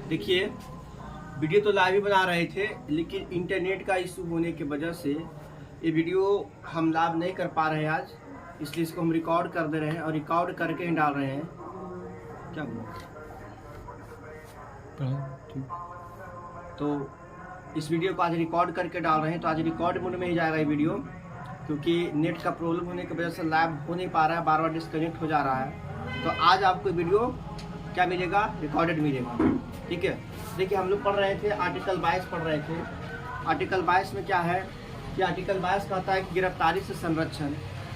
देखिए, वीडियो तो लाइव ही बना रहे थे, लेकिन इंटरनेट का इशू होने की वजह से ये वीडियो हम लाइव नहीं कर पा रहे हैं आज, इसलिए इसको हम रिकॉर्ड कर दे रहे हैं और रिकॉर्ड करके ही डाल रहे हैं। क्या हुआ? तो इस वीडियो को आज रिकॉर्ड करके डाल रहे हैं, तो आज रिकॉर्ड मोड में ही जाएगा ये वीडियो, क्योंकि नेट का प्रॉब्लम होने की वजह से लाइव हो नहीं पा रहा है, बार बार डिस्कनेक्ट हो जा रहा है। तो आज आपको वीडियो क्या मिलेगा? रिकॉर्डेड मिलेगा। ठीक है, देखिए हम लोग पढ़ रहे थे आर्टिकल 22 पढ़ रहे थे। आर्टिकल 22 में क्या है कि आर्टिकल 22 कहता है कि गिरफ्तारी से संरक्षण।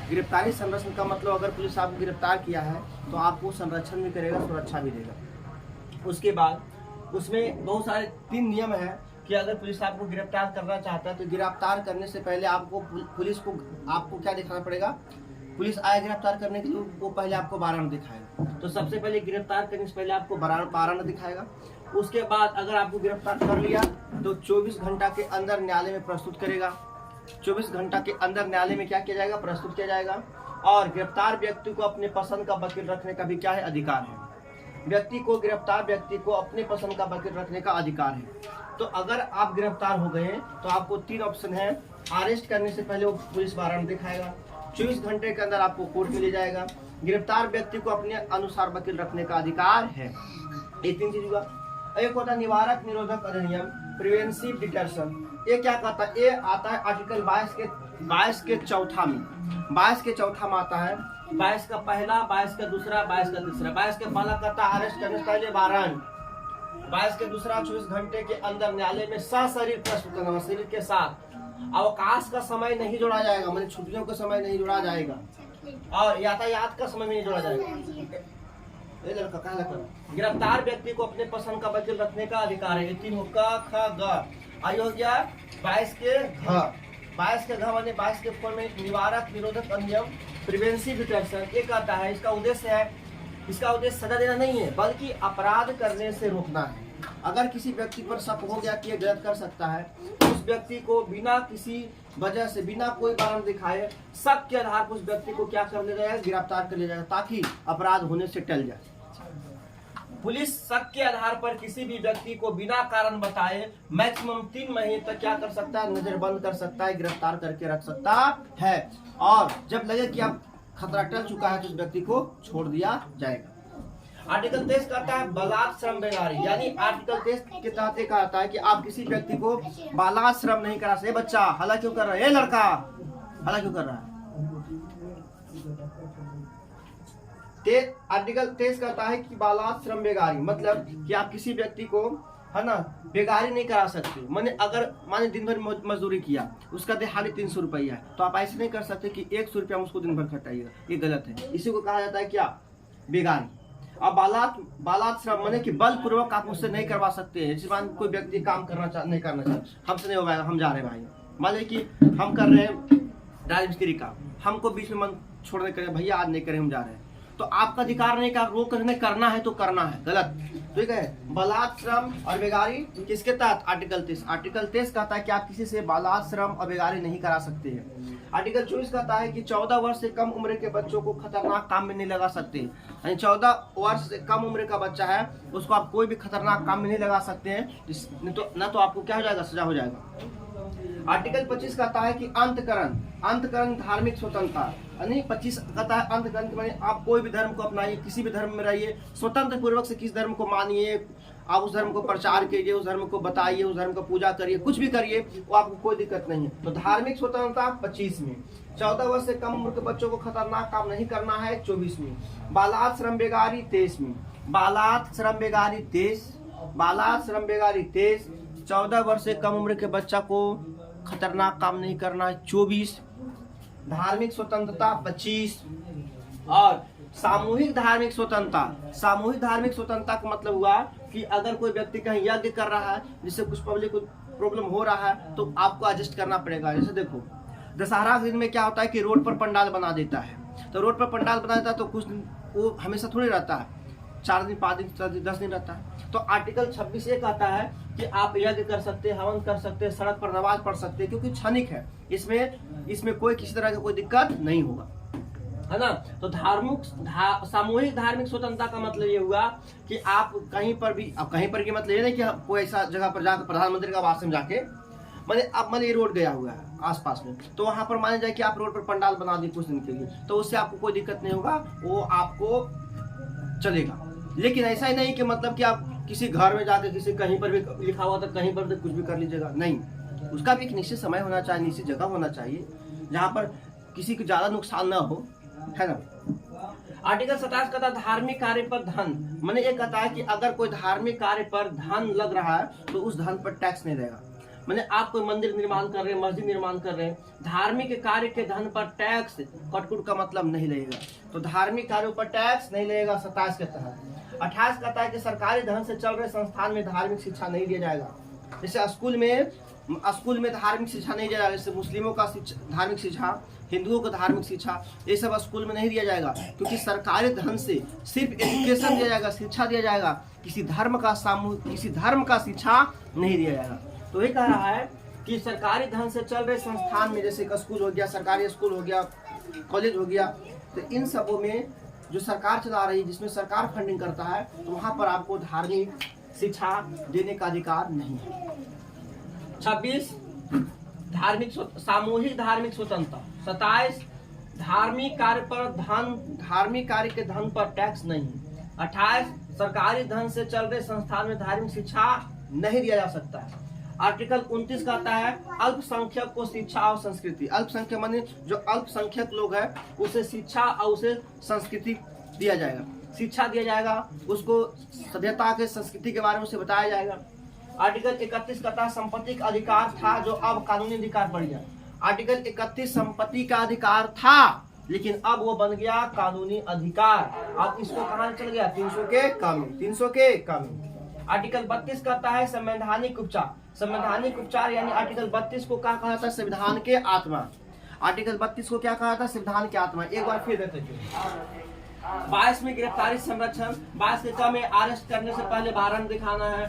गिरफ्तारी संरक्षण का मतलब अगर पुलिस आपको गिरफ्तार किया है तो आपको संरक्षण भी करेगा, सुरक्षा भी देगा। उसके बाद उसमें बहुत सारे 3 नियम है कि अगर पुलिस आपको गिरफ्तार करना चाहता है तो गिरफ्तार करने से पहले आपको पुलिस को आपको क्या दिखाना पड़ेगा? पुलिस आए गिरफ्तार करने के लिए वो पहले आपको वारंट दिखाएगा। तो सबसे पहले गिरफ्तार करने से पहले आपको वारंट दिखाएगा। उसके बाद अगर आपको गिरफ्तार कर लिया तो 24 घंटा के अंदर न्यायालय में प्रस्तुत करेगा। 24 घंटा के अंदर न्यायालय में क्या किया जाएगा? प्रस्तुत किया जाएगा। और गिरफ्तार व्यक्ति को अपने पसंद का वकील रखने का भी क्या है? अधिकार है। गिरफ्तार व्यक्ति को अपने पसंद का वकील रखने का अधिकार है। तो अगर आप गिरफ्तार हो गए तो आपको 3 ऑप्शन है। अरेस्ट करने से पहले वो पुलिस वारंट दिखाएगा, 24 घंटे के अंदर आपको कोर्ट में ले जाएगा, गिरफ्तार व्यक्ति को अपने अनुसार वकील रखने का अधिकार है। ये 3 चीज हुआ। एक होता है निवारक निरोधक अधिनियम, प्रिवेंटिव डिटेंशन। ये क्या कहता है? ये आता है आर्टिकल 22 के चौथा में। 22 के चौथा में आता है 22 का पहला, 22 का दूसरा, 22 का तीसरा। 22 के पहला कहता है अरेस्ट करने से पहले वारंट। 22 के दूसरा 24 घंटे के अंदर न्यायालय में सशरीर प्रस्तुत करना, शरीर के साथ। अवकाश का समय नहीं जोड़ा जाएगा, मतलब छुट्टियों का समय नहीं जोड़ा जाएगा, और यातायात का समय नहीं जोड़ा जाएगा। ये लड़का कहाँ लड़का? गिरफ्तार व्यक्ति को अपने पसंद का वकील रखने का अधिकार है। ये 3 हो ग। आयु हो गया 22 के घ। 22 के घ माने 22 के फॉर्म में निवारक निरोधक अधिनियम, प्रिवेंटिव डिटेंशन। ये कहता है इसका उद्देश्य सजा देना नहीं है, बल्कि अपराध करने से रोकना है। अगर किसी व्यक्ति पर शक हो गया कि ये गलत कर सकता है तो उस व्यक्ति को बिना किसी वजह से, बिना कोई कारण दिखाए, शक के आधार पर उस व्यक्ति को क्या कर लिया जाएगा? गिरफ्तार कर लिया जाएगा, ताकि अपराध होने से टल जाए। पुलिस शक के आधार पर किसी भी व्यक्ति को बिना कारण बताए मैक्सिमम 3 महीने तक क्या कर सकता है? नजरबंद कर सकता है, गिरफ्तार करके रख सकता है। और जब लगे कि अब खतरा टल चुका है तो उस व्यक्ति को छोड़ दिया जाएगा। आर्टिकल 23 कहता है बलात् श्रम बेगारी, यानी आर्टिकल 23 के तहत कहता है कि आप किसी व्यक्ति को बालात श्रम नहीं करा सकते। बच्चा हला क्यों कर रहा है? लड़का हला क्यों कर रहा है? आर्टिकल 23 कहता है कि बालात श्रम बेगारी, मतलब कि आप किसी व्यक्ति को है ना बेगारी नहीं करा सकते। माने दिन भर मजदूरी किया, उसका दिहाड़ी 300 रुपया है, तो आप ऐसे नहीं कर सकते कि 100 रुपया उसको दिन भर खटाइएगा। ये गलत है। इसी को कहा जाता है क्या? बेगारी। अब बालात श्रम माने कि बलपूर्वक आप उससे नहीं करवा सकते हैं। जिस कोई व्यक्ति काम नहीं करना चाहते, हमसे नहीं होगा, हम जा रहे हैं भाई, मान लीजिए कि हम कर रहे हैं राजमिस्त्री का, हमको बीच में मन छोड़ने करें, भैया आज नहीं करें, हम जा रहे हैं, तो आपका अधिकार नहीं का रोक करना है तो करना है, गलत। ठीक है। बालात श्रम और बेगारी किसके तहत? आर्टिकल 23। आर्टिकल 23 कहता है कि आप किसी से बालात श्रम और बेगारी नहीं करा सकते हैं। आर्टिकल 24 कहता है कि 14 वर्ष से कम उम्र के बच्चों को खतरनाक काम में नहीं लगा सकते। यानी 14 वर्ष से कम उम्र का बच्चा है उसको आप कोई भी खतरनाक काम में नहीं लगा सकते हैं, तो आपको क्या हो जाएगा? सजा हो जाएगा। आर्टिकल 25 कहता है कि अंतकरण धार्मिक स्वतंत्रता, यानी 25 कहता है अंतकरण माने आप कोई भी धर्म को अपनाइए, किसी भी धर्म में रहिए, स्वतंत्र पूर्वक से किस धर्म को मानिए, आप उस धर्म को प्रचार कीजिए, उस धर्म को बताइए, उस धर्म को पूजा करिए, कुछ भी करिए, वो आपको कोई दिक्कत नहीं है। तो धार्मिक स्वतंत्रता 25 में। 14 वर्ष से कम उम्र के बच्चों को खतरनाक काम नहीं करना है 24 में। बालात श्रम बेगारी 23 में। बालात श्रम बेगारी 23। 14 वर्ष से कम उम्र के बच्चा को खतरनाक काम नहीं करना है 24। धार्मिक स्वतंत्रता 25। और सामूहिक धार्मिक स्वतंत्रता का मतलब हुआ कि अगर कोई व्यक्ति कहीं यज्ञ कर रहा है जिससे कुछ पब्लिक को प्रॉब्लम हो रहा है तो आपको एडजस्ट करना पड़ेगा। जैसे देखो दशहरा के दिन में क्या होता है कि रोड पर पंडाल बना देता है, तो रोड पर पंडाल बना देता है तो कुछ दिन वो हमेशा थोड़ी रहता है, 4 दिन 5 दिन 10 दिन रहता है। तो आर्टिकल 26 ये कहता है कि आप यज्ञ कर सकते हैं, हवन कर सकते हैं, सड़क पर नमाज पढ़ सकते हैं, क्योंकि क्षणिक है, इसमें कोई किसी तरह की कोई दिक्कत नहीं होगा। है ना। तो सामूहिक धार्मिक स्वतंत्रता का मतलब ये हुआ कि आप कहीं पर भी, अब कहीं पर की मतलब ये नहीं कि कोई ऐसा जगह पर जाकर प्रधानमंत्री का आवास में जाके मैंने अब मैंने रोड गया हुआ है आसपास में, तो वहां पर माने जाए कि आप रोड पर पंडाल बना दी कुछ दिन के लिए, तो उससे आपको कोई दिक्कत नहीं होगा, वो आपको चलेगा। लेकिन ऐसा ही नहीं कि मतलब कि आप किसी घर में जाकर किसी कहीं पर भी लिखा हुआ था कहीं पर भी कुछ भी कर लीजिएगा, नहीं। उसका भी एक निश्चित समय होना चाहिए, निश्चित जगह होना चाहिए जहाँ पर किसी को ज्यादा नुकसान ना हो, है ना। आर्टिकल 27 कहता है धार्मिक कार्य पर धन, मैंने ये कहता है कि अगर कोई धार्मिक कार्य पर धन लग रहा है तो उस धन पर टैक्स नहीं रहेगा। मैंने आप कोई मंदिर निर्माण कर रहे हैं, मस्जिद निर्माण कर रहे हैं, धार्मिक कार्य के धन पर टैक्स कटकुट का मतलब नहीं लगेगा, तो धार्मिक कार्यों पर टैक्स नहीं लगेगा 27 के तहत। 28 कहता है कि सरकारी धन से चल रहे संस्थान में धार्मिक शिक्षा नहीं दिया जाएगा। जैसे स्कूल में धार्मिक शिक्षा नहीं दिया जाएगा, जैसे मुस्लिमों का धार्मिक शिक्षा, हिंदुओं को धार्मिक शिक्षा, ये सब स्कूल में नहीं दिया जाएगा, क्योंकि सरकारी धन से सिर्फ एजुकेशन दिया जाएगा, शिक्षा दिया जाएगा, किसी धर्म का शिक्षा नहीं दिया जाएगा। तो ये कह रहा है कि सरकारी धन से चल रहे संस्थान में, जैसे स्कूल हो गया, सरकारी स्कूल हो गया, कॉलेज हो गया, तो इन सबों में जो सरकार चला रही है, जिसमें सरकार फंडिंग करता है, तो वहां पर आपको धार्मिक शिक्षा देने का अधिकार नहीं है। 26 सामूहिक धार्मिक स्वतंत्रता। 27 धार्मिक कार्य के धन पर टैक्स नहीं। 28 सरकारी धन से चल रहे संस्थान में धार्मिक शिक्षा नहीं दिया जा सकता है। आर्टिकल 29 कहता है अल्पसंख्यक को शिक्षा और संस्कृति, अल्पसंख्यक माने जो अल्पसंख्यक लोग हैं उसे शिक्षा और उसे संस्कृति दिया जाएगा, शिक्षा दिया जाएगा, उसको सभ्यता के संस्कृति के बारे में उसे बताया जाएगा। आर्टिकल 31 कहता है संपत्ति का अधिकार था जो अब कानूनी अधिकार बन गया। आर्टिकल 31 संपत्ति का अधिकार था लेकिन अब वो बन गया कानूनी अधिकार। अब इसको कहां चल गया, 300 के कानून। आर्टिकल 32 कहता है संवैधानिक उपचार। संवैधानिक उपचार यानी आर्टिकल 32 को क्या कहा था, संविधान के आत्मा। आर्टिकल 32 को क्या कहा था, संविधान के आत्मा। एक बार फिर देते हैं। 22 में गिरफ्तारी संरक्षण, 22 के कम में अरेस्ट करने से पहले वारंट दिखाना है,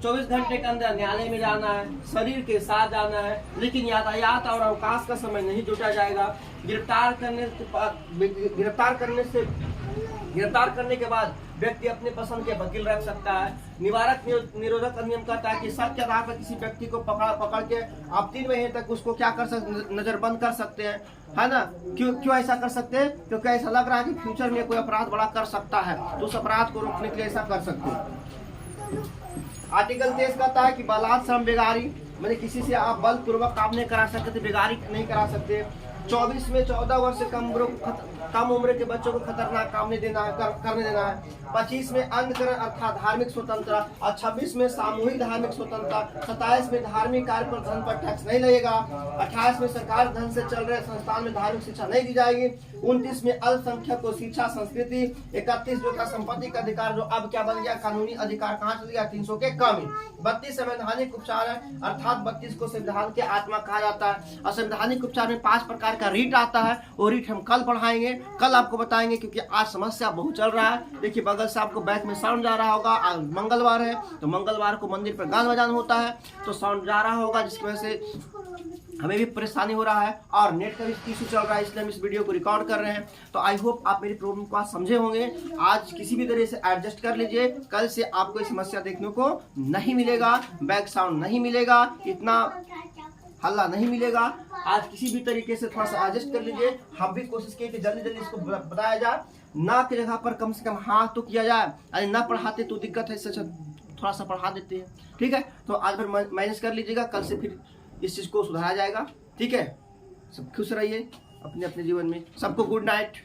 24 घंटे के अंदर न्यायालय में जाना है, शरीर के साथ जाना है, लेकिन यातायात और अवकाश का समय नहीं जुटा जाएगा। गिरफ्तार करने के बाद व्यक्ति अपने पसंद के वकील रख सकता है। निवारक निरोधक अधिनियम कहता है कि सत्य आधार पर किसी व्यक्ति को पकड़ के आप 3 महीने तक उसको क्या कर सकते, नजरबंद कर सकते हैं, है ना। क्यों ऐसा कर सकते हैं, क्योंकि ऐसा लग रहा है कि फ्यूचर में कोई अपराध बड़ा कर सकता है, तो उस अपराध को रोकने के लिए ऐसा कर सकते हैं। आर्टिकल 23 कहता है कि बलात् श्रम बेगारी, मैंने किसी से आप बलपूर्वक काम नहीं करा सकते, बेगारी नहीं करा सकते। 24 में 14 वर्ष से कम उम्र के बच्चों को खतरनाक काम नहीं करने देना है। 25 में अंधकरण अर्थात धार्मिक स्वतंत्रता और 26 में सामूहिक धार्मिक स्वतंत्रता। 27 में धार्मिक कार्य पर धन पर टैक्स नहीं लगेगा। 28 में सरकार धन से चल रहे संस्थान में धार्मिक शिक्षा नहीं दी जाएगी। 29 में अल्पसंख्यक को शिक्षा संस्कृति। 31 जो था संपत्ति का अधिकार जो अब क्या बन गया, कानूनी अधिकार कहाँ चल गया, 300 के कम। 32 संवैधानिक उपचार है अर्थात 32 को संविधान के आत्मा कहा जाता है। और संवैधानिक उपचार में 5 प्रकार का रीट आता है, वो रीट हम कल पढ़ाएंगे, कल आपको बताएंगे, क्योंकि आज समस्या बहुत चल रहा है। देखिए बगल से आपको बैक में साउंड जा रहा होगा, आज मंगलवार है तो मंगलवार को मंदिर पर गान बजाना होता है तो साउंड जा रहा होगा, जिसकी वजह से हमें भी परेशानी हो रहा है और नेट का भी इशू चल रहा है, इसलिए हम इस वीडियो को रिकॉर्ड कर रहे हैं। तो आई होप आप मेरी प्रॉब्लम को आज समझे होंगे। आज किसी भी तरह से एडजस्ट कर लीजिए, कल से आपको ये समस्या देखने को नहीं मिलेगा, बैक साउंड नहीं मिलेगा, इतना हल्ला नहीं मिलेगा। आज किसी भी तरीके से थोड़ा सा एडजस्ट कर लीजिए। हम भी कोशिश किए कि जल्दी जल्दी इसको बताया जाए, ना की जगह पर कम से कम हाँ तो किया जाए, अरे ना पढ़ाते तो दिक्कत है, इससे थोड़ा सा पढ़ा देते हैं, ठीक है। तो आज फिर मैनेज कर लीजिएगा, कल से फिर इस चीज़ को सुधारा जाएगा, ठीक है। सब खुश रहिए अपने अपने जीवन में, सबको गुड नाइट।